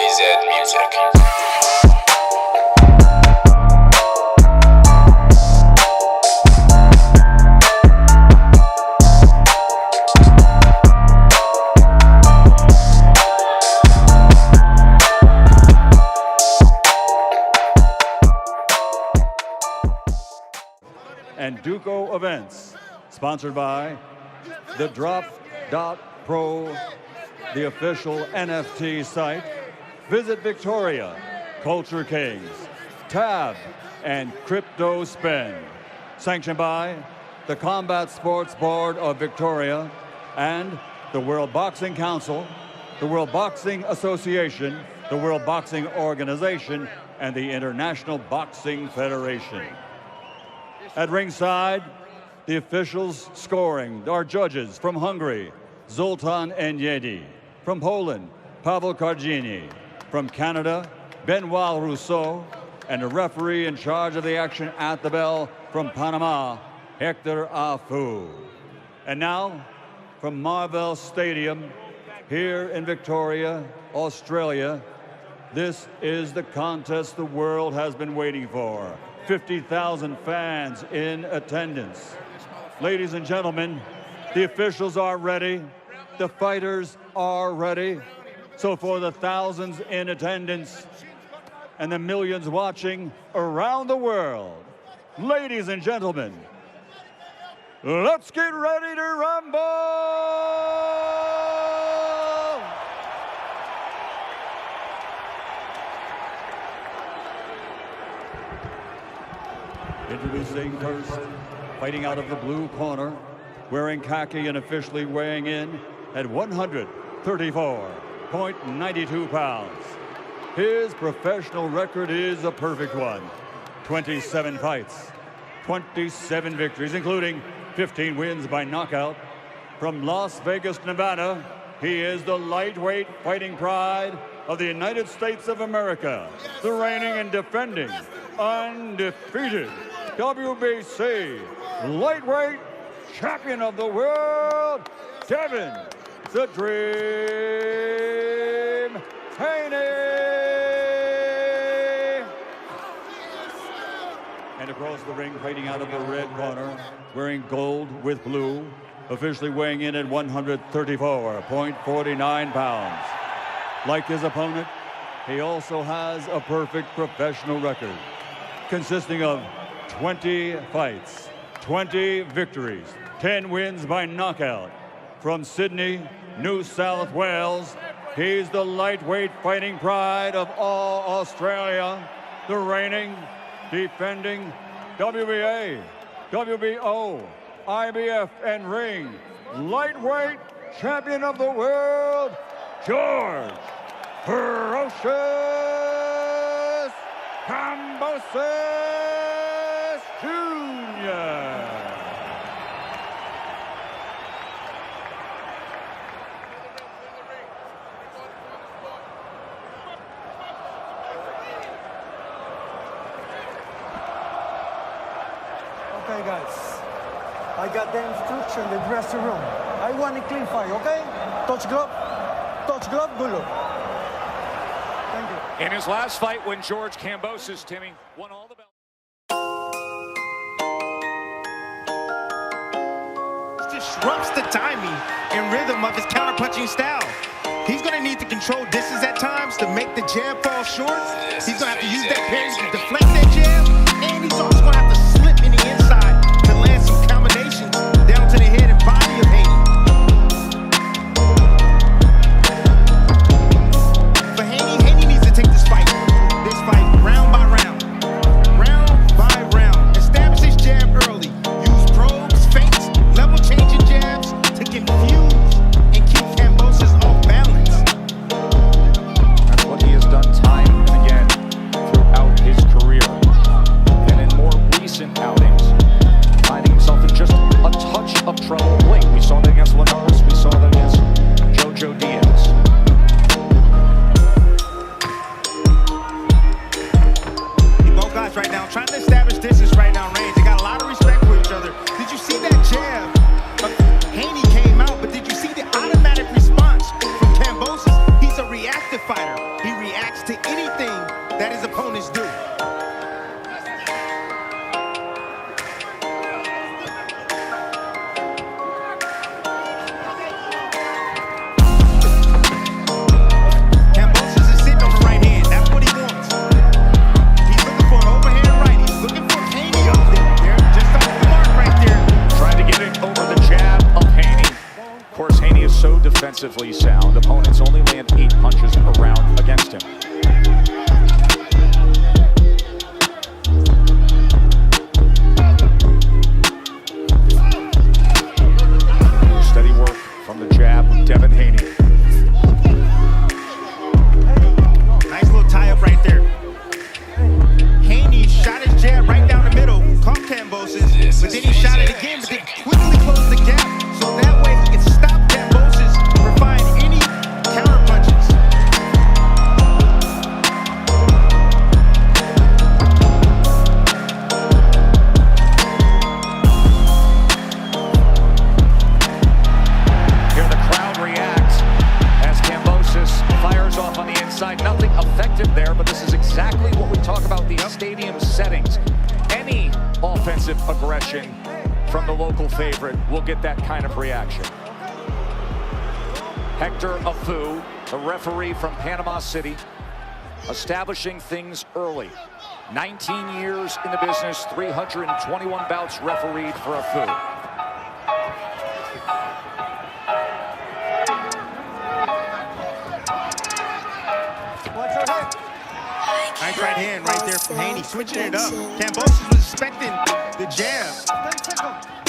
Music. And Duco Events, sponsored by the Drop.Pro, the official NFT site. Visit Victoria, Culture Kings, Tab, and Crypto Spend. Sanctioned by the Combat Sports Board of Victoria and the World Boxing Council, the World Boxing Association, the World Boxing Organization, and the International Boxing Federation. At ringside, the officials scoring, our judges from Hungary, Zoltan Enyedi, from Poland, Pavel Kargini, from Canada, Benoit Rousseau, and the referee in charge of the action at the bell from Panama, Hector Afu. And now, from Marvell Stadium, here in Victoria, Australia, this is the contest the world has been waiting for. 50,000 fans in attendance. Ladies and gentlemen, the officials are ready. The fighters are ready. So for the thousands in attendance and the millions watching around the world, ladies and gentlemen, let's get ready to rumble! Introducing first, fighting out of the blue corner, wearing khaki and officially weighing in at 134.92 pounds. His professional record is a perfect one. 27 fights, 27 victories, including 15 wins by knockout. From Las Vegas, Nevada, he is the lightweight fighting pride of the United States of America, the reigning and defending undefeated WBC lightweight champion of the world, Devin the Dream Haney. And across the ring, fighting out of the red corner, wearing gold with blue, officially weighing in at 134.49 pounds. Like his opponent, he also has a perfect professional record, consisting of 20 fights, 20 victories, 10 wins by knockout. From Sydney, New South Wales, he's the lightweight fighting pride of all Australia, the reigning, defending WBA, WBO, IBF, and ring lightweight champion of the world, George Ferocious Kambosos Jr. Okay, guys. I got the instruction, the dressing room. I want a clean fight, okay? Touch glove, good look. Thank you. In his last fight when George Kambosos, Timmy, won all the belts. Disrupts the timing and rhythm of his counter-punching style. He's going to need to control distance at times to make the jab fall short. He's going to have to use that parry to deflect that jab. And he's also going to have to slip in the inside to land some combinations down to the head and body of Haney. For Haney needs to take this fight round by round. Round by round. Establish his jab early. Use probes, feints, level-changing jabs to confuse and keep Kambosos off balance. That's what he has done time and again throughout his career. to anything that his opponents do. Kambosos is sitting on the right hand. That's what he wants. He's looking for an overhand right. He's looking for Haney up there. Just off the mark right there. Trying to get it over the jab of Haney. Of course, Haney is so defensively sound. Opponents only land 8 punches per round against him. Steady work from the jab with Devin Haney. Nice little tie-up right there. Haney shot his jab right down the middle, caught Kambosos, but then he shot it again, but then quickly closed the gap, so that way he can stop Kambosos from finding any counter punches. Here the crowd reacts as Kambosos fires off on the inside. Nothing effective there, but this is exactly what we talk about these stadium settings. Any offensive aggression from the local favorite will get that kind of reaction. Hector Afu, the referee from Panama City, establishing things early. 19 years in the business, 321 bouts refereed for Afu. Nice right hand right there from Haney, switching it up. Kambosos was expecting the jab.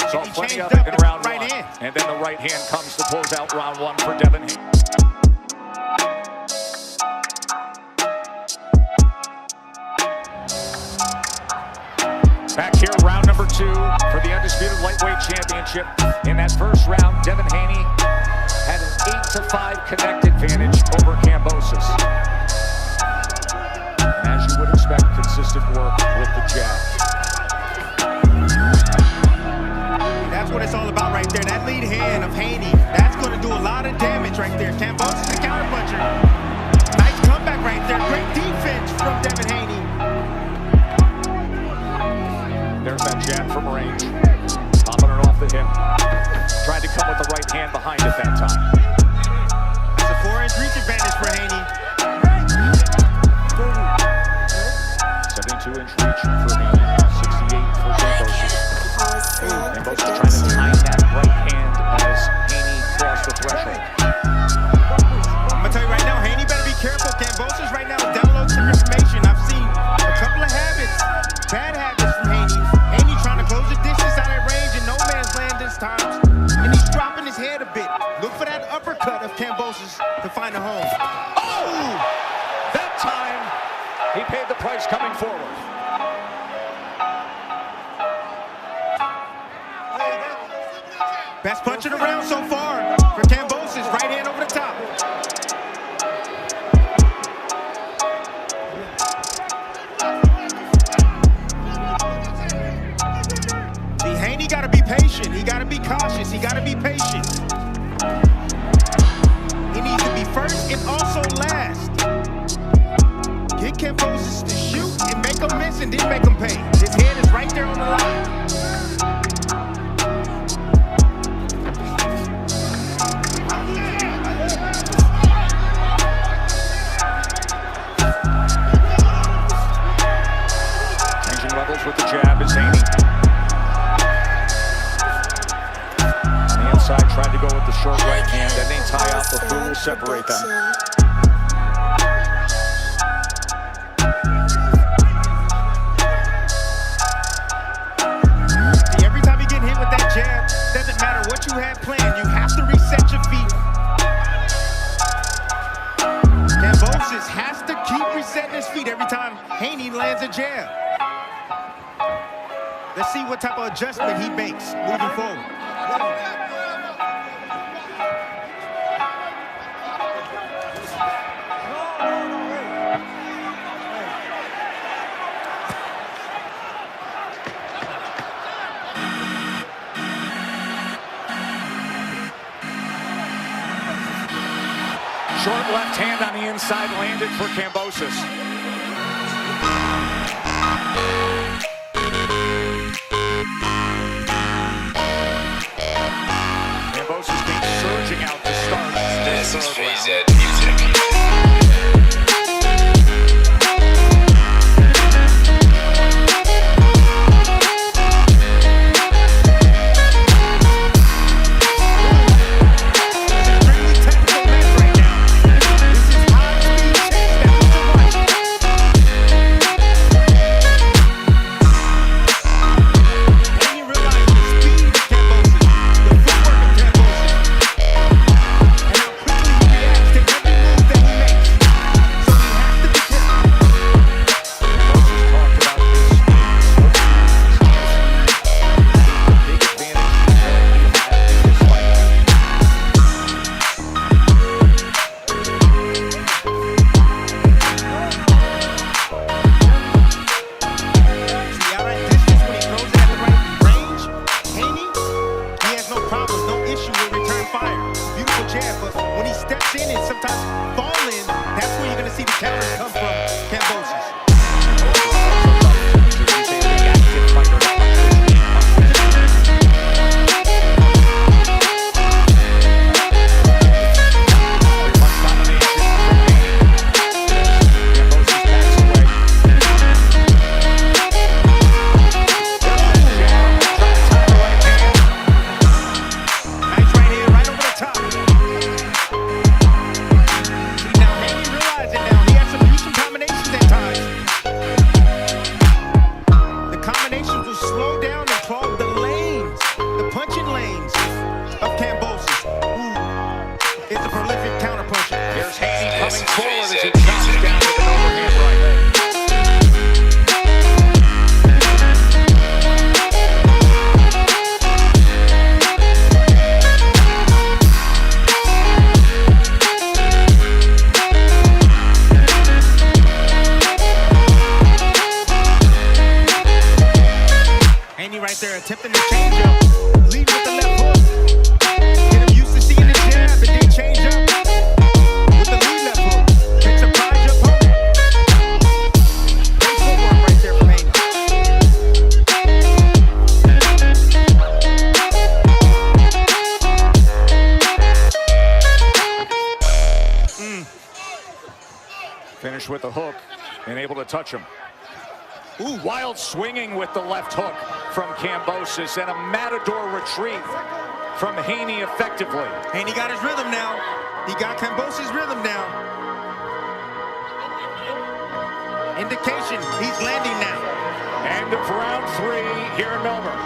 Saw He plenty changed of it up in with round the right one. hand. And then the right hand comes to close out round one for Devin Haney. Back here, round number 2 for the Undisputed Lightweight Championship. In that first round, Devin Haney had an 8-5 connect advantage over Kambosos. And as you would expect, consistent work with the jab. That's what it's all about right there. That lead hand of Haney, that's going to do a lot of damage right there. Kambosos is a counterpuncher. Nice comeback right there. Great defense from Devin Haney. There's that jab from range. Popping it off the hip. Tried to come with the right hand behind it that time. That's a 4-inch reach advantage for Haney. 72-inch reach for Haney. 68 for Kambosos. Kambosos trying to time that right hand as Haney crossed the threshold. I'm going to tell you right now, Haney better be careful. Kambosos right now download some information. I've seen a couple of habits, bad habits from Haney. Haney trying to close the distance out at range and no man's land this time. And he's dropping his head a bit. Look for that uppercut of Kambosos to find a home. Oh! That time, he paid the price coming forward. Best punch of the round so far for Kambosos. Right hand over the top. See, Haney got to be patient. He got to be cautious. He got to be patient. He needs to be first and also last. Get Kambosos to shoot and make him miss and then make him pay. His head is right there on the line. With the jab is Haney. On the inside, tried to go with the short right hand. That ain't tie out. The fool will separate them. See, every time you get hit with that jab, doesn't matter what you had planned, you have to reset your feet. Kambosos has to keep resetting his feet every time Haney lands a jab. Let's see what type of adjustment he makes moving forward. Short left hand on the inside landed for Kambosos. Kambosos came surging out to start. This is third round. VZ Music. But when he steps in and sometimes fall in, that's where you're going to see the counters come from Kambosos. Of Kambosos, who is a prolific counterpuncher. Here's Haney coming forward as he chops down with an overhand right. Haney right there attempting to change up, lead with the left hook. Change up with the lead left hook. Can surprise your opponent. Great footwork right there from Haney. Finish with the hook and able to touch him. Ooh, wild swinging with the left hook from Kambosos and a matador retreat from Haney effectively. Haney got his rhythm now. He got Kambosos' rhythm now. Indication, he's landing now. End of round 3 here in Melbourne.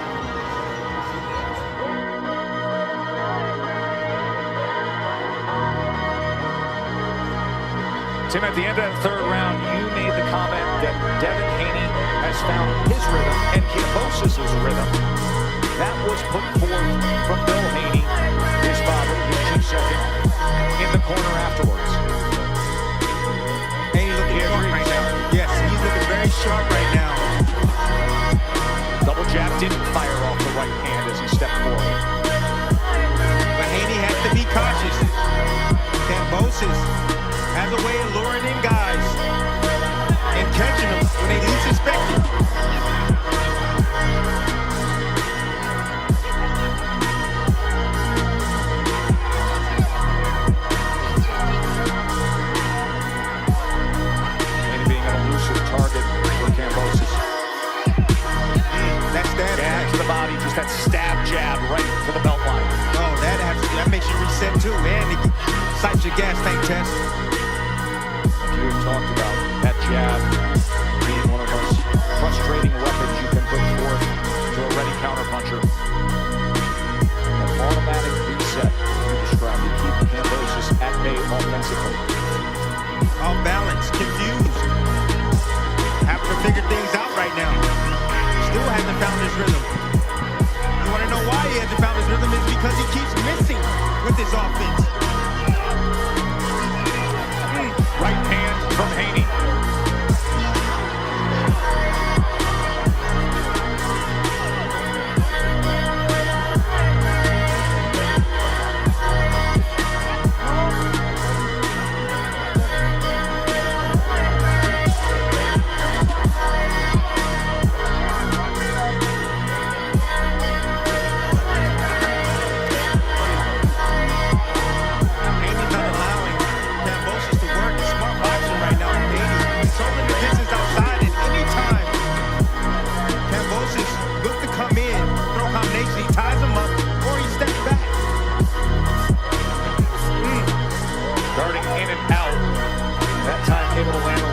Tim, at the end of the third round, you made the comment that Devin Haney has found his rhythm and Kambosos' rhythm. That was put forth from Bill Haney, his father, his chief second, in the corner afterwards. Haney looking sharp right now. Yes, he's looking very sharp right now. Double jab didn't fire off the right hand as he stepped forward. But Haney has to be cautious. Kambosos has a way of luring in guys and catching them when they least expect it. Just that stab jab right for the belt line. Oh, that makes you reset too, and it sights your gas tank test. You have talked about that jab being one of the most frustrating weapons you can put forth to a ready counterpuncher. An automatic reset, you described, to keep Kambosos at bay offensively. Off balance, confused. Having to figure things out right now. Still hasn't found his rhythm. You want to know why he hasn't found his rhythm? Is because he keeps missing with his offense. Right hand from Haney.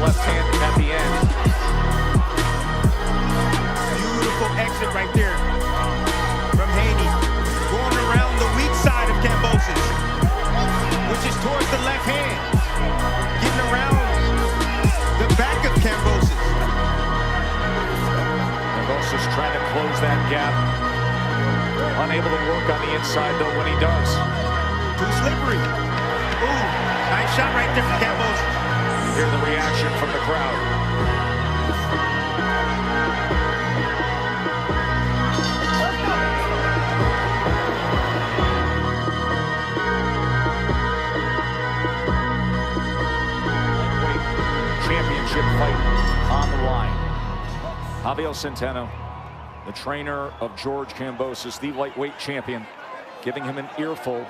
left hand at the end. Beautiful exit right there from Haney. Going around the weak side of Kambosos, which is towards the left hand. Getting around the back of Kambosos. Kambosos trying to close that gap. Unable to work on the inside, though, when he does. Too slippery. Ooh, nice shot right there from Kambosos. Hear the reaction from the crowd. Championship fight on the line. Javier Centeno, the trainer of George Kambosos, the lightweight champion, giving him an earful,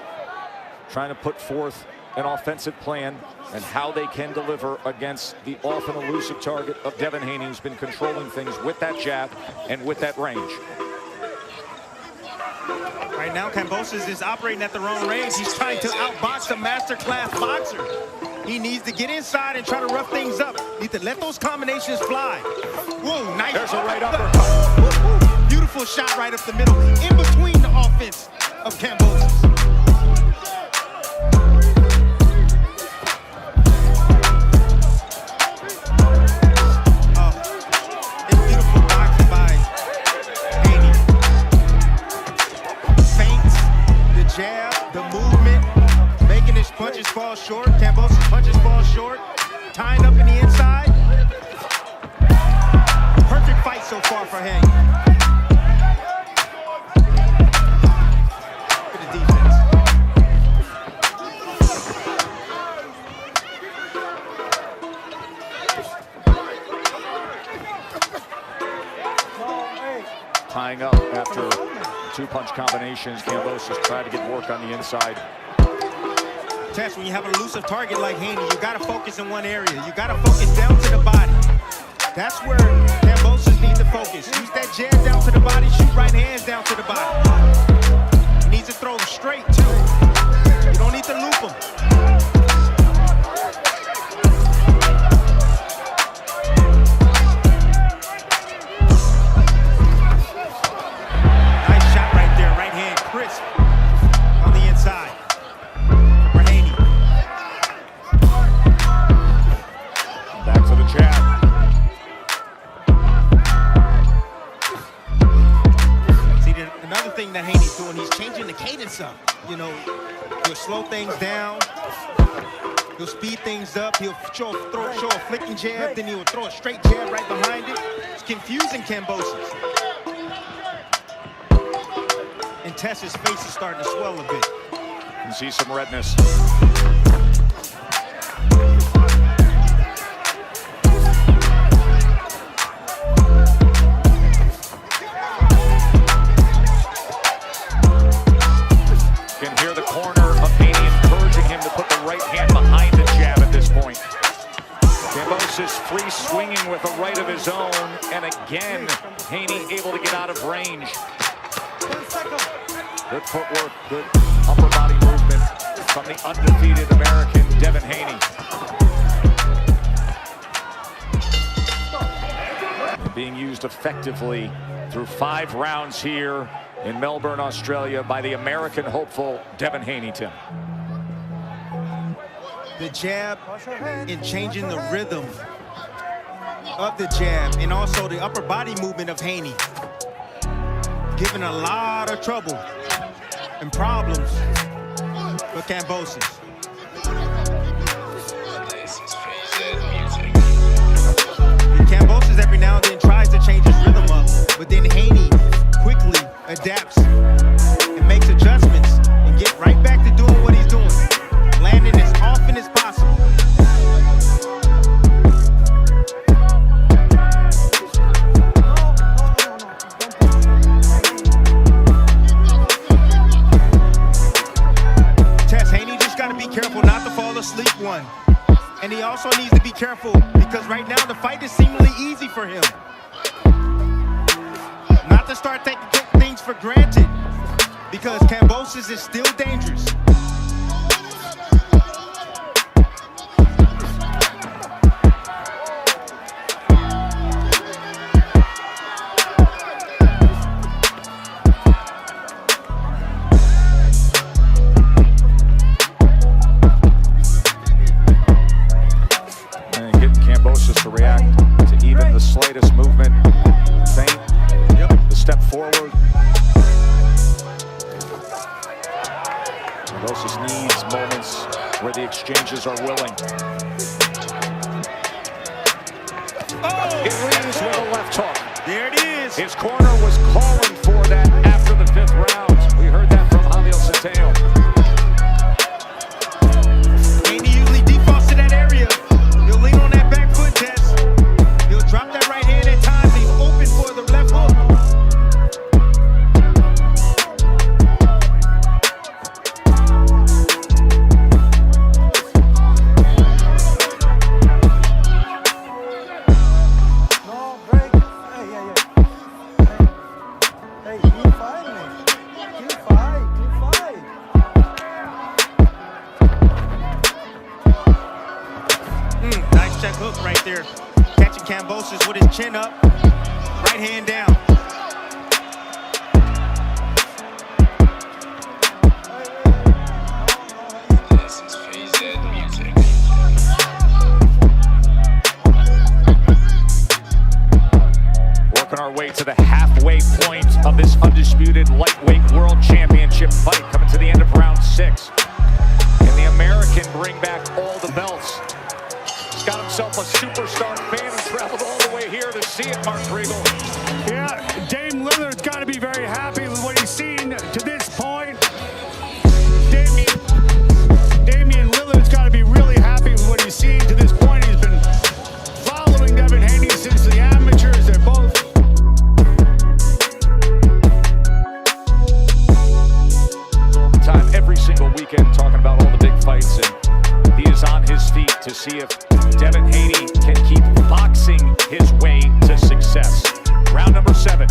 trying to put forth an offensive plan and how they can deliver against the often elusive target of Devin Haney, who's been controlling things with that jab and with that range. Right now, Kambosos is operating at the wrong range. He's trying to outbox a masterclass boxer. He needs to get inside and try to rough things up. Need to let those combinations fly. Whoa, nice. There's a right uppercut. Beautiful shot right up the middle, in between the offense of Kambosos. It's beautiful boxing by Haney. Feints, the jab, the movement, making his punches fall short. Kambosos' punches fall short. Tying up in the inside. Perfect fight so far for Haney. Look at the defense. Tying up after two-punch combinations. Kambosos tried to get work on the inside. Tess, when you have an elusive target like Haney, you got to focus in one area. You got to focus down to the body. That's where Kambosos needs to focus. Use that jab down to the body, shoot right hands down to the body. He needs to throw them straight, too. You don't need to loop them. Nice shot right there, right hand, crisp on the inside. Back to the jab. See, another thing that Haney's doing, he's changing the cadence up. You know, he'll slow things down. He'll speed things up. He'll show a flicking jab, then he'll throw a straight jab right behind it. It's confusing Kambosos. And Tess's face is starting to swell a bit. You can see some redness. Can hear the corner of Haney encouraging him to put the right hand behind the jab at this point. Kambosos free swinging with a right of his own, and again, Haney able to get out of range. Good footwork, good upper body movement from the undefeated American Devin Haney. And being used effectively through 5 rounds here in Melbourne, Australia by the American hopeful Devin Haney, Tim. The jab and changing the rhythm of the jab, and also the upper body movement of Haney. Giving a lot of trouble and problems for Kambosos. Kambosos every now and then tries to change his rhythm up, but then Haney quickly adapts and makes adjustments and get right back to doing what he's doing, landing as often as possible. Careful not to fall asleep one. And he also needs to be careful because right now the fight is seemingly easy for him. Not to start taking things for granted because Kambosos is still dangerous. Kambosos to react to even the slightest movement. Feint, the step forward. Kambosos needs moments where the exchanges are willing. Oh! It rings with a left hook. There it is. His corner was calling for that after the 5th round. We heard that from Kambosos. Haney usually defaults to that area. He'll lean on that back foot, Tess. He'll drop that right hand at times. He's open for the left hook. No, break. Hey, clean fight, man. Clean fight. Nice check hook right there. Catching Kambosos with his chin up. Right hand down. Working our way to the halfway point of this undisputed lightweight world championship fight, coming to the end of round 6. Can the American bring back all the belts? He's got himself a superstar fan and traveled all the way here to see it, Mark Riegel. Yeah, Dame Lillard's got to be very happy with what he's seen to this point. Damian Lillard's got to be really happy with what he's seen to this point. He's been following Devin Haney since the amateurs. They're both all the time, every single weekend, talking about all the big fights, and he is on his feet to see if Devin Haney can keep boxing his way to success. Round number 7.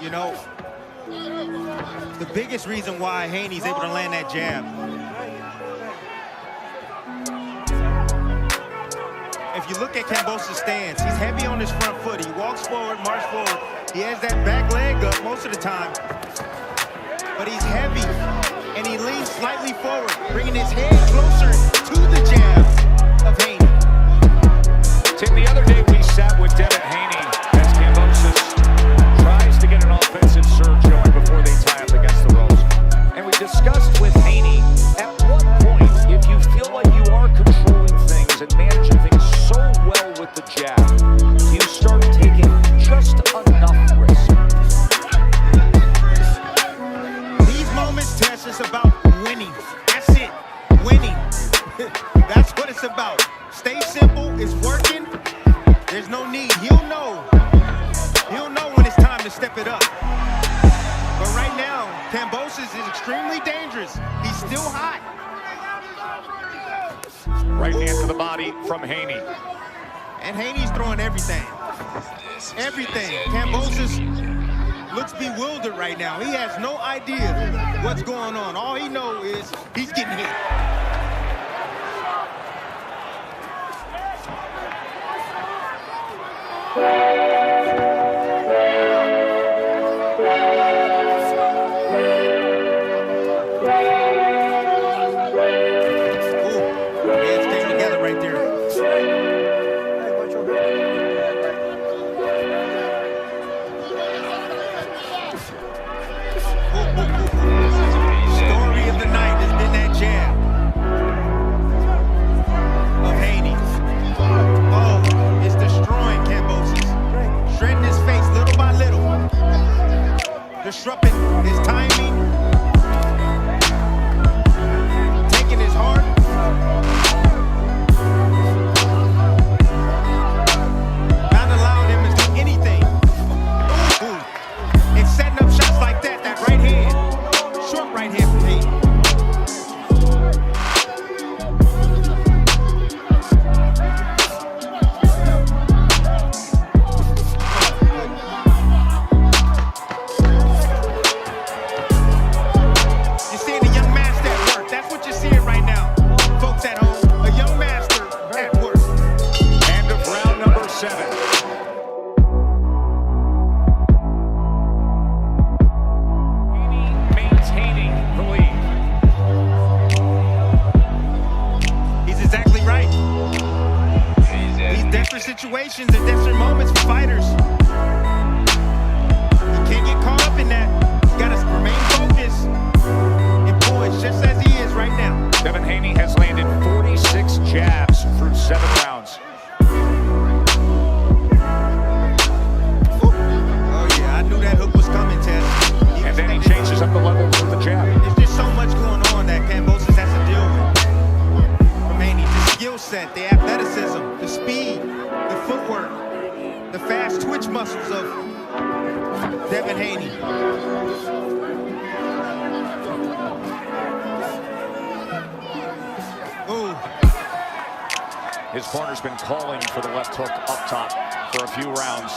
You know, the biggest reason why Haney's able to land that jab. If you look at Kambosos' stance, he's heavy on his front foot. He walks forward, marches forward. He has that back leg up most of the time. But he's heavy, and he leans slightly forward, bringing his head closer to the jab of Haney. Tim, the other day we sat with Devin Haney as Kambosos tries to get an offensive surge going before they tie up against the ropes. And we discussed with Haney, at what point, if you feel like you are controlling things and managing things so well with the jab, you start taking just enough risk. These moments, Tess, it's about winning. That's it, winning. That's what it's about. Stay simple, it's working. There's no need, he'll know. He'll know when it's time to step it up. But right now, Kambosos is extremely dangerous. He's still hot. Right hand to the body from Haney. And Haney's throwing everything. Everything. Kambosos looks bewildered right now. He has no idea what's going on. All he knows is he's getting hit. Hands came together right there. Hey, watch your back. Story of the night has been that jab of Haney. Oh, it's destroying Kambosos. Shredding his face little by little. Disrupting his timing. situations and desperate moments for fighters. You can't get caught up in that. You gotta remain focused and poised just as he is right now. Devin Haney has landed 46 jabs through 7 rounds. Oh yeah, I knew that hook was coming, Tess. And then he changes up the levels with the jab. There's just so much going on that Kambosos has to deal with. From Haney, the skill set, the athleticism, the speed, the footwork, the fast twitch muscles of Devin Haney. Ooh. His corner's been calling for the left hook up top for a few rounds.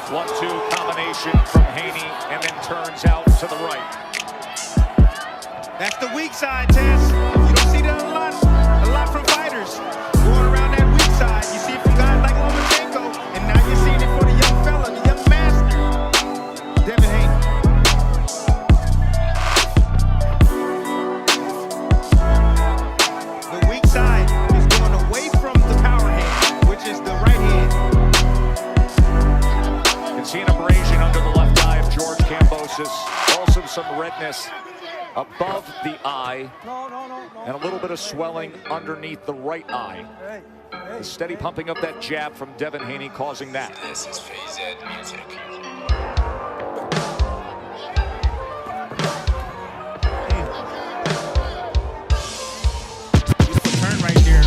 1-2 combination from Haney, and then turns out to the right. That's the weak side, Tess. You don't see that a lot from fighters. Going around that weak side. You see it from guys like Lomachenko, and now you're seeing it for the young fella, the young master, Devin Haney. The weak side is going away from the power hand, which is the right hand. You can see an abrasion under the left eye of George Kambosos. Also some redness above the eye, and a little bit of swelling underneath the right eye. The steady pumping of that jab from Devin Haney causing that. This is FZ Music. Beautiful turn right here.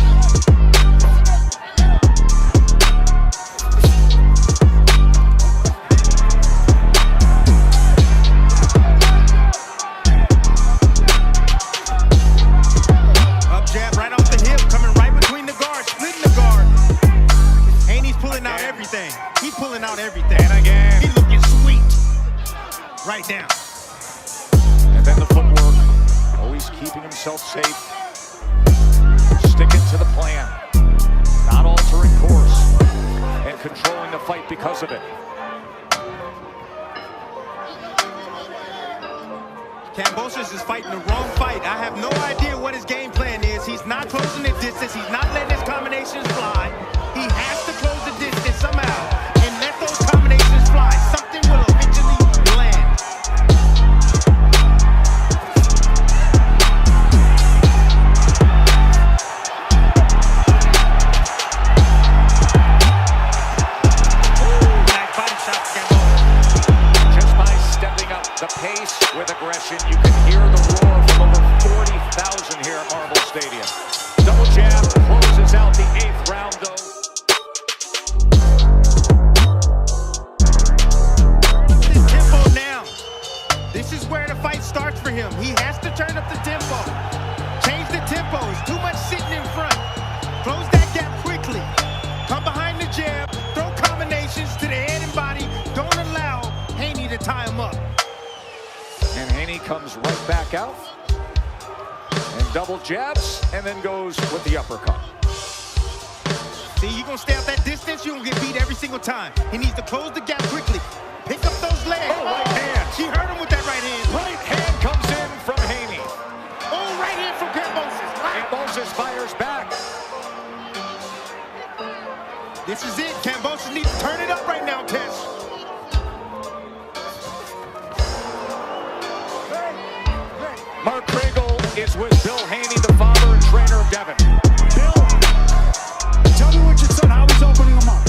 Up jab right off the hip, coming right between the guards, splitting the guard. Haney's pulling out everything. He's pulling out everything. And again. He's looking sweet. Right now. And then the footwork, always keeping himself safe. Sticking to the plan. Not altering course. And controlling the fight because of it. Kambosos is fighting the wrong fight. I have no idea what his game plan is. He's not closing the distance. He's not letting his combinations fly. He has to close the distance somehow and let those combinations fly. Something will eventually land. Ooh, nice body shot, Kambosos. Just by stepping up the pace with aggression, you can hear the roar from over 40,000 here at Marble Stadium. Double jab closes out the 8th round, though. His tempo now. This is where the fight starts for him. He has to turn up the tempo. Change the tempo. It's too much sitting in front. Close that gap quickly. Come behind the jab. Throw combinations to the head and body. Don't allow Haney to tie him up. And Haney comes right back out. And double jabs, and then goes with the uppercut. See, you're going to stay out that distance, you're going to get beat every single time. He needs to close the gap quickly. Pick up those legs. Oh, right hand. He hurt him with that right hand. Right hand comes in from Haney. Oh, right hand from Kambosos. Kambosos fires back. This is it. Kambosos needs to turn it up right now, Tess. Mark Kriegel is with Bill Haney, the father and trainer of Devin. Bill, tell me what your son, how he's opening him up.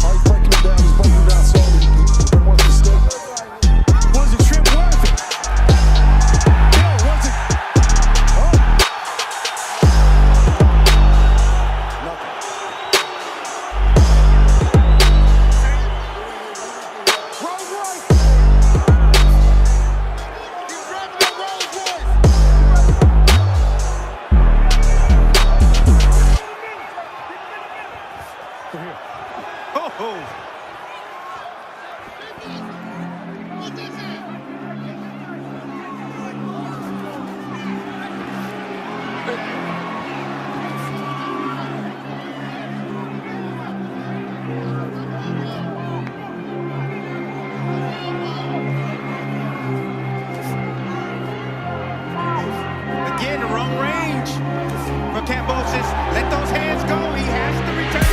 Oh, he's breaking him down. He's breaking him down slowly. He's been working still. Was the trip worth it? Bill, was it? Again, the wrong range for Kambosos. Let those hands go. He has to return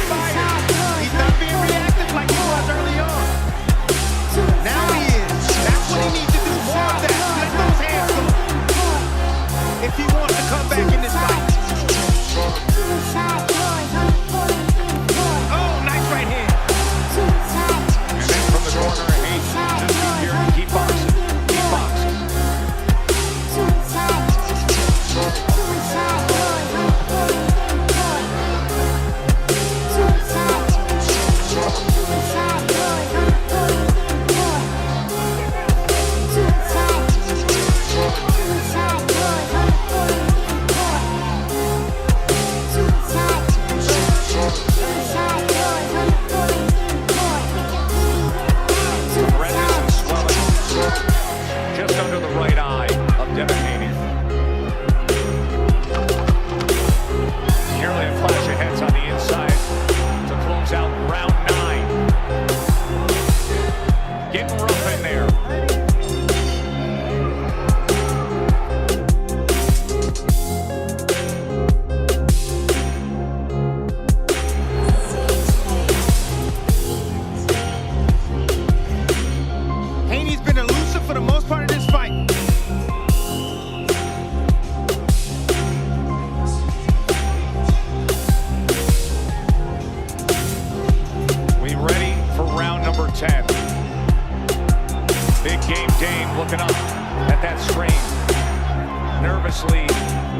obviously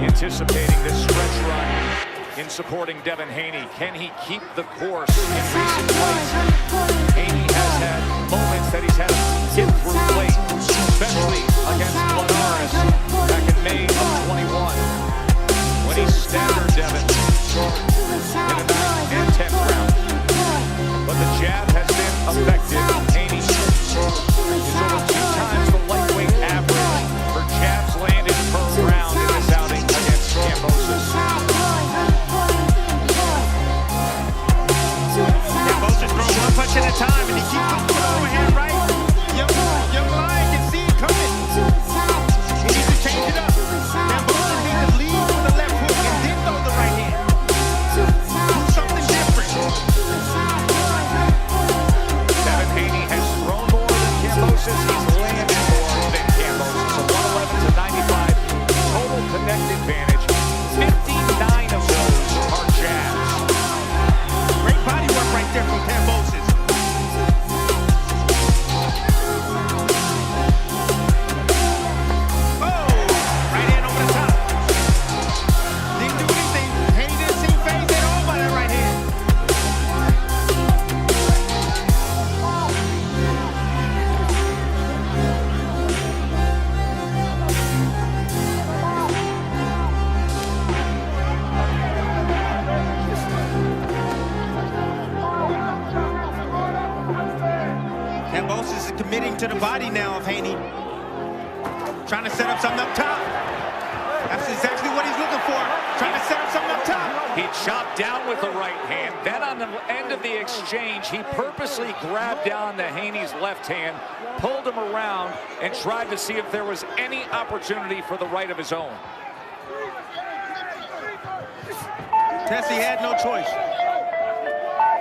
anticipating this stretch run in supporting Devin Haney. Can he keep the course in recent fights? Haney has had moments that he's had to get through late, especially against Linares back in May of 21, when he staggered Devin in the 9th and 10th round. But the jab has been effective. Haney is over 2 times the lightweight average for jabs landed per round in this outing against Kambosos. Kambosos throwing one punch at a time, and he keeps looking overhand right. Young Lion can see it coming. He needs to change it up. Kambosos needs to lead with a left hook and then throw the right hand. Do something different. Devin Haney has thrown more than Kambosos. He's landed more than Kambosos. So 111 to 95 total connect advantage. 59 of those are jabs. Great body work right there from Kambosos. Oh, right hand over the top. Didn't do anything. Haney didn't seem fazed at all by that right hand. Kambosos is committing to the body now of Haney. Trying to set up something up top. That's exactly what he's looking for. Trying to set up something up top. He chopped down with the right hand. Then on the end of the exchange, he purposely grabbed down to Haney's left hand, pulled him around, and tried to see if there was any opportunity for the right of his own. Tessie had no choice.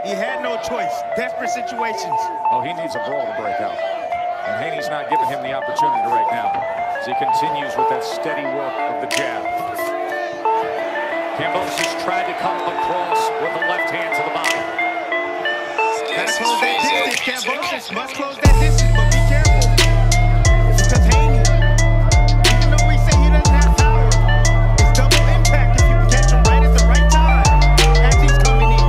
He had no choice. Desperate situations. Oh, he needs a brawl to break out. And Haney's not giving him the opportunity right now, as he continues with that steady work of the jab. Kambosos tried to come across with the left hand to the body. Gotta close that distance. Kambosos must close that distance, but be careful. Because Haney, even though we say he doesn't have power, it's double impact if you can catch him right at the right time as he's coming in.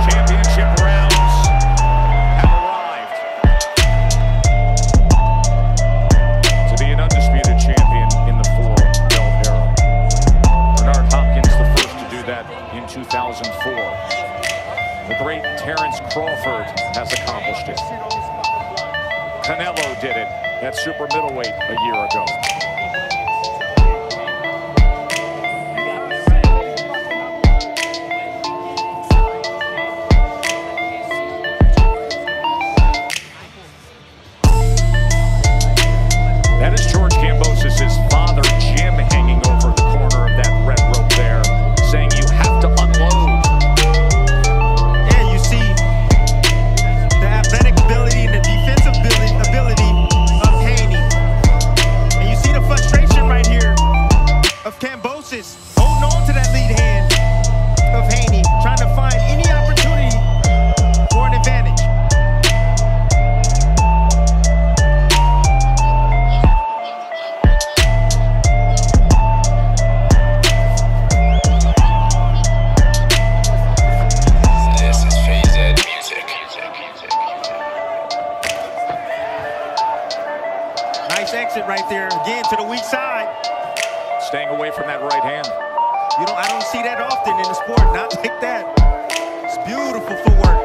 Championship rounds have arrived. To be an undisputed champion in the 4-belt era. Bernard Hopkins, the first to do that in 2004. The great Terrence Crawford has accomplished it. Canelo did it at super middleweight a year ago. That is George Kambosos' father, Jim, hanging over the corner of that red rope there, saying you have to unload. Yeah, you see the athletic ability and the defensive ability of Haney. And you see the frustration right here of Kambosos holding on to that lead hand of Haney, trying to find any opportunity for an advantage. This is phase music. Nice exit right there. Again, to the weak side. Staying away from that right hand. I don't see that often in the sport. Not like that. It's beautiful footwork.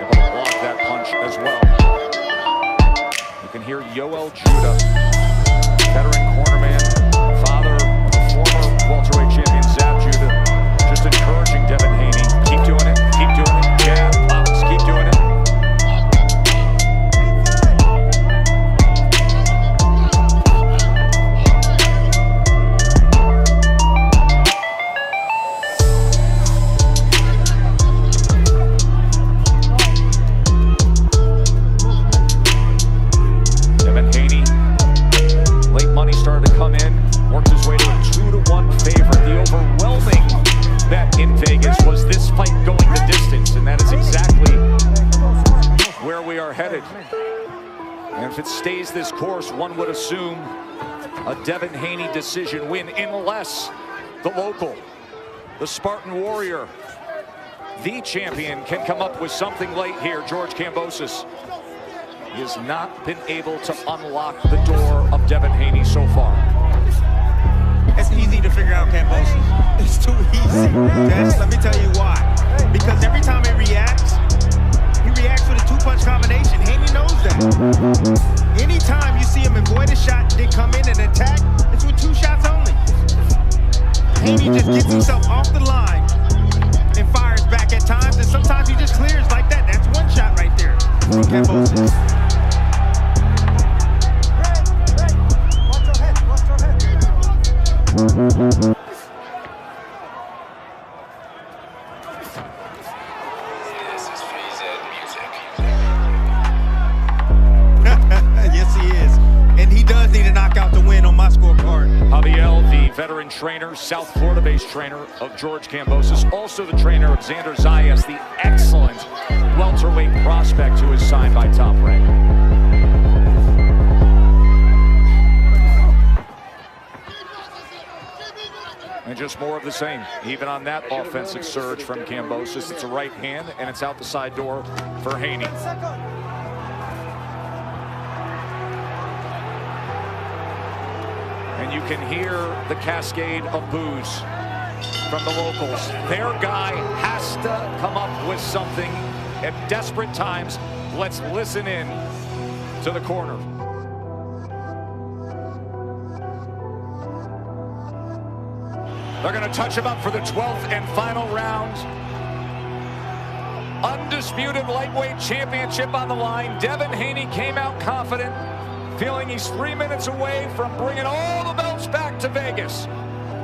Able to block that punch as well. You can hear Yoel Judah, veteran cornerman, father of the former welterweight champion Zab Judah, just encouraging Devin Haney. Keep doing it. Keep doing it. Jab, pops, keep doing it. headed. And if it stays this course, one would assume a Devin Haney decision win, unless the local, the Spartan Warrior, the champion, can come up with something late here. George Kambosos. He has not been able to unlock the door of Devin Haney so far. It's easy to figure out Kambosos. It's too easy. Jess, let me tell you why. Because every time he reacts with a two-punch combination. Haney knows that. Anytime you see him avoid a shot and then come in and attack, it's with 2 shots only. Haney just gets himself off the line and fires back at times, and sometimes he just clears like that. That's 1 shot right there from Kambosos. This is phase music. Yes, he is. And he does need a knockout to win on my scorecard. Javier, the veteran trainer, South Florida-based trainer of George Kambosos, also the trainer of Xander Zayas, the excellent welterweight prospect who is signed by Top Rank. And just more of the same. Even on that offensive surge from Kambosos, it's a right hand, and it's out the side door for Haney. And you can hear the cascade of boos from the locals. Their guy has to come up with something at desperate times. Let's listen in to the corner. They're going to touch him up for the 12th and final round. Undisputed lightweight championship on the line. Devin Haney came out confident, feeling he's 3 minutes away from bringing all the belts back to Vegas.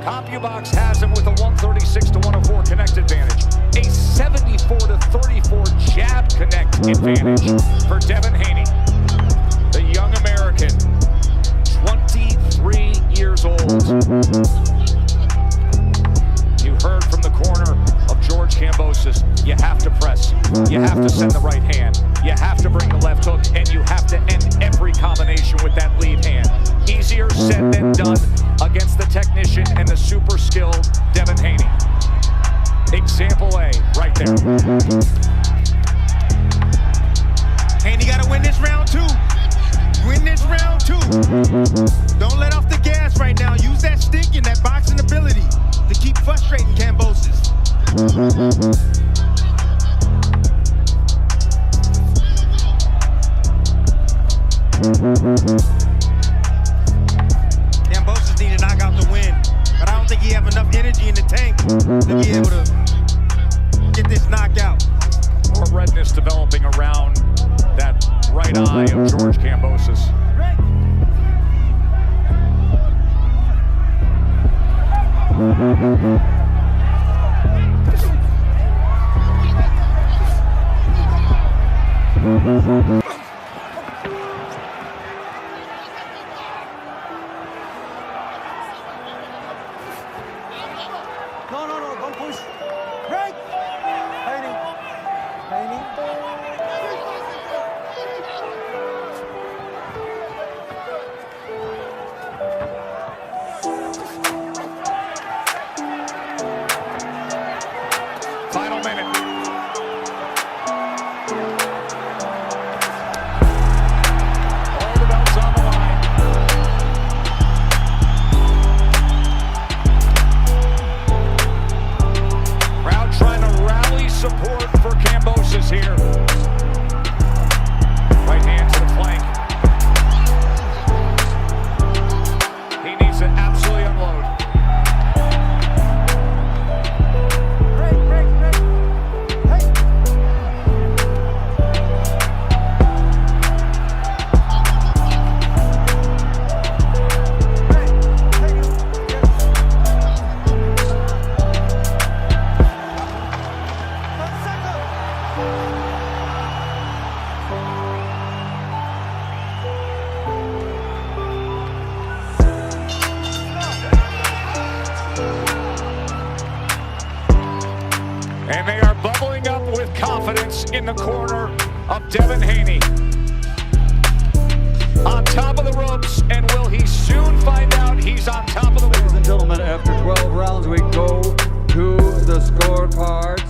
CompuBox has him with a 136-104 connect advantage, a 74-34 jab connect advantage for Devin Haney, the young American, 23 years old. You heard from the corner of George Kambosos, you have to press, you have to send the right hand, you have to bring the left hook, and you have to end every combination with that lead hand. Easier said than done against the technician and the super skilled Devin Haney. Example A, right there. Haney got to win this round 2. Win this round 2. Don't let off the gas right now. Use that stick and that boxing ability to keep frustrating Kambosos. Kambosos need a knockout to win, but I don't think he have enough energy in the tank to be able to get this knockout. More redness developing around that right eye of George Kambosos. No, don't push. Break! Haney. Final minute. All the belts on the line. Crowd trying to rally support for Kambosos here. Right hand to the flank. He needs to absolutely unload. And they are bubbling up with confidence in the corner of Devin Haney. On top of the ropes, and will he soon find out he's on top of the Ladies world? and gentlemen, after 12 rounds, we go to the scorecards.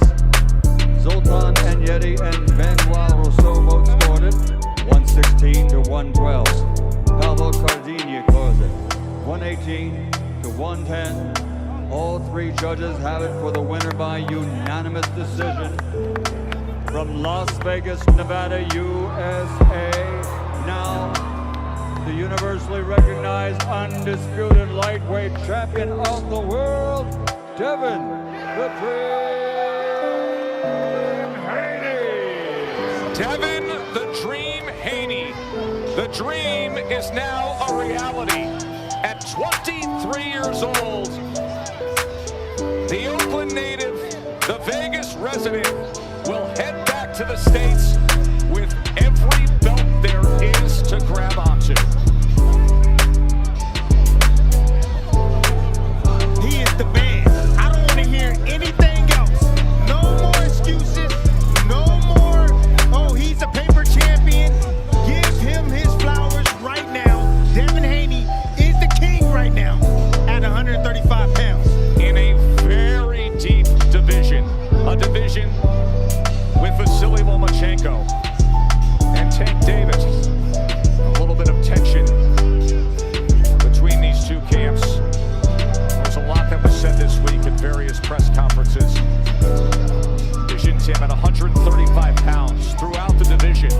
Zoltan Enyedi and Manuel Rousseau both scored it 116 to 112. Pablo Cardinha closed it 118 to 110. All three judges have it for the winner by unanimous decision. From Las Vegas, Nevada, USA, now the universally recognized, undisputed lightweight champion of the world, Devin the Dream Haney. Devin the Dream Haney. The dream is now a reality. At 23 years old, the Oakland native, the Vegas resident, will head back to the States with every belt there is to grab onto. He is the man. I don't want to hear anything else. No more excuses. No more, oh, he's a paper champion. Give him his flowers right now. Devin Haney is the king right now at 135 pounds. In a very deep division, a division with Vasily Lomachenko and Tank Davis. A little bit of tension between these two camps. There was a lot that was said this week at various press conferences. Division 10 at 135 pounds throughout the division,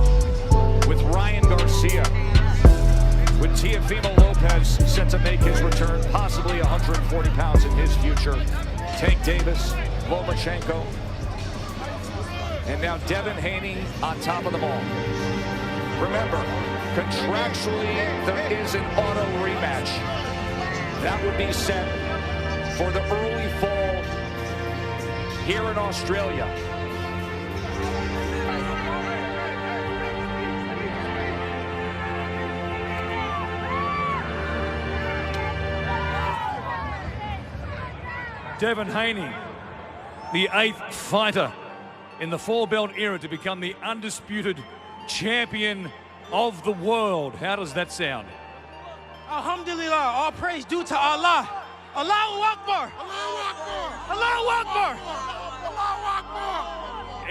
with Ryan Garcia, with Teofimo Lopez set to make his return, possibly 140 pounds in his future. Tank Davis, Lomachenko, and now Devin Haney on top of them all. Remember, contractually, there is an auto rematch. That would be set for the early fall here in Australia. Devin Haney, the 8th fighter in the four-belt era to become the undisputed champion of the world. How does that sound? Alhamdulillah, all praise due to Allah. Allahu Akbar! Allahu Akbar!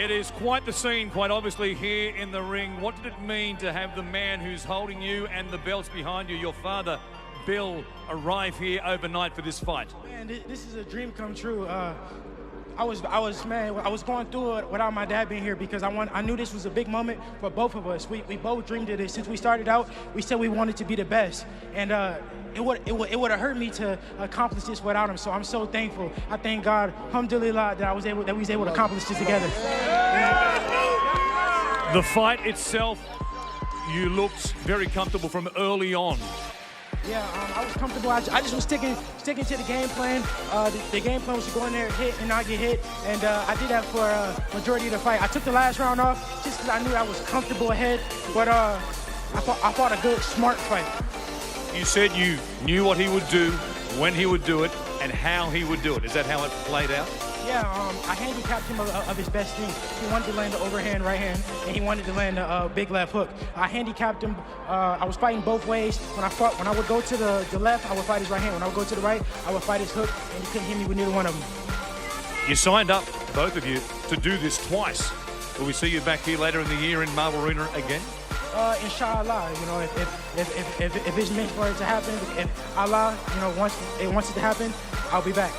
It is quite the scene, quite obviously, here in the ring. What did it mean to have the man who's holding you and the belts behind you, your father, Bill, arrive here overnight for this fight? Man, this is a dream come true. I was going through it without my dad being here because I knew this was a big moment for both of us. We both dreamed of this. Since we started out, we said we wanted to be the best. And it would have hurt me to accomplish this without him. So I'm so thankful. I thank God, alhamdulillah, that we was able to accomplish this together. The fight itself, you looked very comfortable from early on. Yeah, I was comfortable. I just was sticking to the game plan. The game plan was to go in there, hit, and not get hit. And I did that for majority of the fight. I took the last round off just because I knew I was comfortable ahead. But I fought a good, smart fight. You said you knew what he would do, when he would do it, and how he would do it. Is that how it played out? Yeah, I handicapped him of his best thing. He wanted to land the overhand right hand, and he wanted to land a big left hook. I handicapped him. I was fighting both ways. When I would go to the left, I would fight his right hand. When I would go to the right, I would fight his hook, and he couldn't hit me with neither one of them. You signed up, both of you, to do this twice. Will we see you back here later in the year in Marble Arena again? Inshallah, you know, if it's meant for it to happen, if Allah, you know, wants it to happen, I'll be back.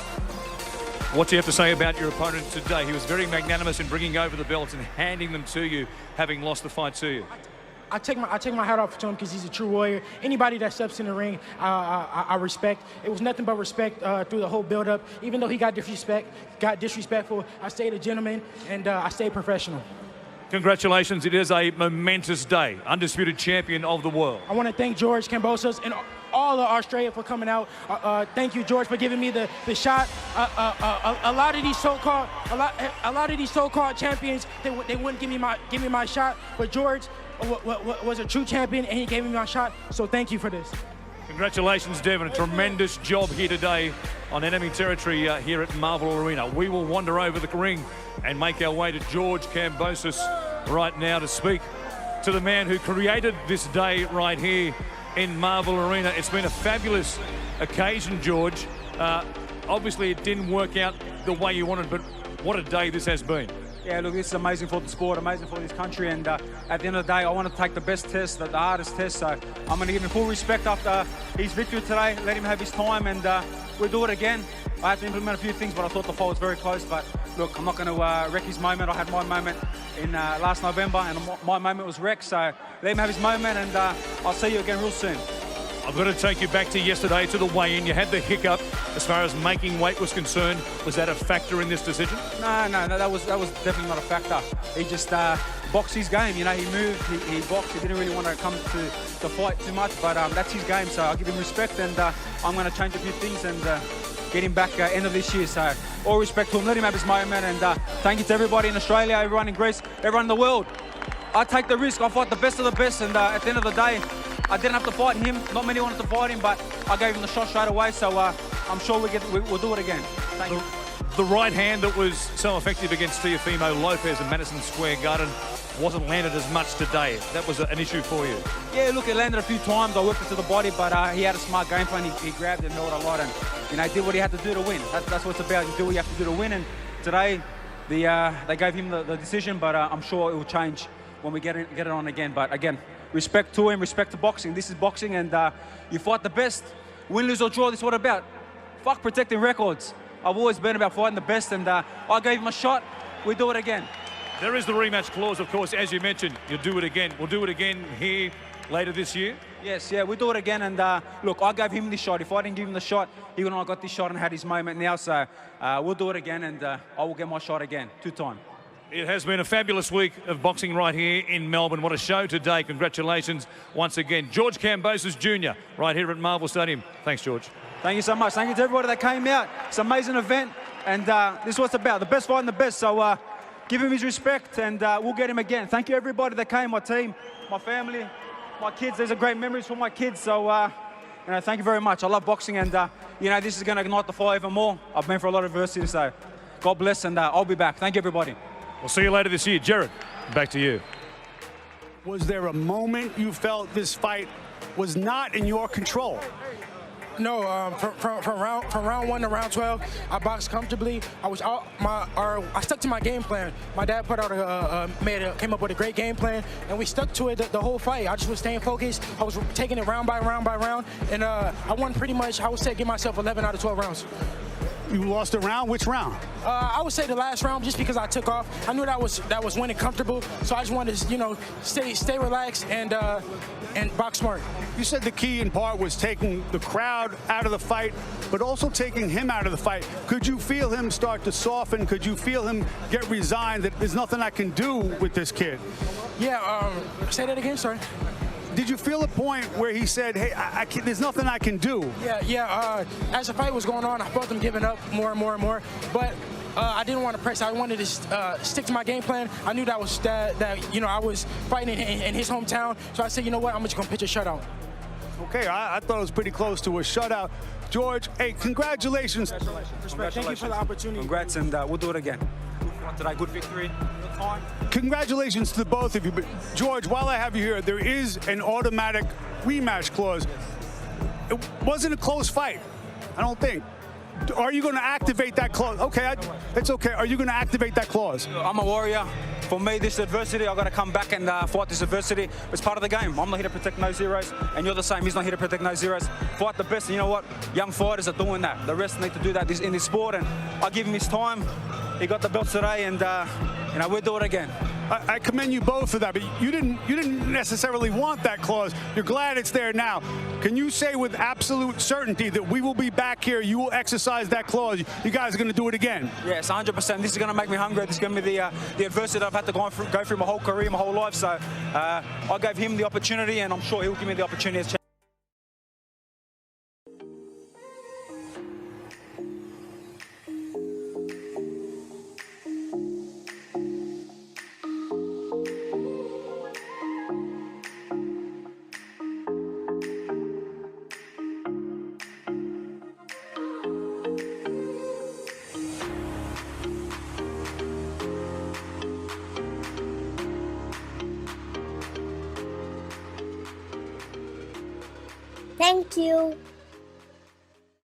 What do you have to say about your opponent today? He was very magnanimous in bringing over the belts and handing them to you, having lost the fight to you. I take my hat off to him because he's a true warrior. Anybody that steps in the ring, I respect. It was nothing but respect through the whole build-up. Even though he got disrespectful, I stayed a gentleman and I stayed professional. Congratulations, it is a momentous day. Undisputed champion of the world. I want to thank George Kambosos and all of Australia for coming out. Thank you, George, for giving me the shot. A lot of these so-called champions, they wouldn't give me my shot, but George was a true champion and he gave me my shot. So thank you for this. Congratulations, Devin. A tremendous job here today on enemy territory here at Marble Arena. We will wander over the ring and make our way to George Kambosos right now to speak to the man who created this day right here in Marvel Arena. It's been a fabulous occasion, George. Obviously, it didn't work out the way you wanted, but what a day this has been. Yeah, look, this is amazing for the sport, amazing for this country, and at the end of the day, I want to take the best test, the hardest test, so I'm going to give him full respect after his victory today, let him have his time, and we'll do it again. I had to implement a few things, but I thought the fight was very close, but look, I'm not going to wreck his moment. I had my moment in last November, and my moment was wrecked, so let him have his moment, and I'll see you again real soon. I've got to take you back to yesterday, to the weigh-in. You had the hiccup as far as making weight was concerned. Was that a factor in this decision? No, that was definitely not a factor. He just boxed his game. You know, he moved, he boxed. He didn't really want to come to the fight too much, but that's his game. So I'll give him respect, and I'm going to change a few things and get him back end of this year. So all respect to him. Let him have his moment, and thank you to everybody in Australia, everyone in Greece, everyone in the world. I take the risk. I fight the best of the best, and at the end of the day, I didn't have to fight him. Not many wanted to fight him, but I gave him the shot straight away. So I'm sure we'll do it again. Thank you. The right hand that was so effective against Teofimo Lopez in Madison Square Garden wasn't landed as much today. That was an issue for you. Yeah, look, it landed a few times. I worked it to the body, but he had a smart game plan. He grabbed and held a lot, and he did what he had to do to win. That's what it's about. You do what you have to do to win. And today, they gave him the decision, but I'm sure it will change when we get it on again. But again, respect to him, respect to boxing. This is boxing, and you fight the best. Win, lose or draw, this is what it's about. Fuck protecting records. I've always been about fighting the best, and I gave him a shot. We do it again. There is the rematch clause, of course, as you mentioned. You'll do it again. We'll do it again here later this year. Yes, yeah, we'll do it again. And look, I gave him the shot. If I didn't give him the shot, he would not have got this shot and had his moment now. So we'll do it again, and I will get my shot again, 2-time. It has been a fabulous week of boxing right here in Melbourne. What a show today. Congratulations once again. George Kambosos Jr. right here at Marvel Stadium. Thanks, George. Thank you so much. Thank you to everybody that came out. It's an amazing event, and this is what it's about. The best fighting the best. So give him his respect, and we'll get him again. Thank you, everybody that came, my team, my family, my kids. These are great memories for my kids. So thank you very much. I love boxing, and this is going to ignite the fire even more. I've been through a lot of adversity, so God bless, and I'll be back. Thank you, everybody. We'll see you later this year. Jared, back to you. Was there a moment you felt this fight was not in your control? No, from round 1 to round 12, I boxed comfortably. I stuck to my game plan. My dad put out came up with a great game plan, and we stuck to it the whole fight. I just was staying focused. I was taking it round by round by round, and I won pretty much. I would say give myself 11 out of 12 rounds. You lost a round? Which round? I would say the last round, just because I took off. I knew that was winning comfortable, so I just wanted to, stay relaxed and box smart. You said the key in part was taking the crowd out of the fight, but also taking him out of the fight. Could you feel him start to soften? Could you feel him get resigned that there's nothing I can do with this kid? Yeah, say that again, sorry. Did you feel a point where he said, hey, there's nothing I can do? Yeah. As the fight was going on, I felt him giving up more and more and more. But I didn't want to press. I wanted to stick to my game plan. I knew that I was fighting in his hometown. So I said, you know what, I'm just going to pitch a shutout. Okay, I thought it was pretty close to a shutout. George, hey, congratulations. Congratulations. Thank you for the opportunity. Congrats, and we'll do it again. Today, good victory. Good time. Congratulations to the both of you. But George, while I have you here, there is an automatic rematch clause. It wasn't a close fight, I don't think. Are you going to activate that clause? Okay, it's okay. Are you going to activate that clause? I'm a warrior. For me, this adversity, I've got to come back and fight this adversity. It's part of the game. I'm not here to protect no zeros, and you're the same. He's not here to protect no zeros. Fight the best, and you know what? Young fighters are doing that. The rest need to do that in this sport, and I give him his time. He got the belt today, and we'll do it again. I commend you both for that, but you didn't necessarily want that clause. You're glad it's there now. Can you say with absolute certainty that we will be back here, you will exercise that clause, you guys are going to do it again? Yes, 100%. This is going to make me hungry. This is going to be the adversity that I've had to go through my whole career, my whole life. So I gave him the opportunity, and I'm sure he'll give me the opportunity. Thank you.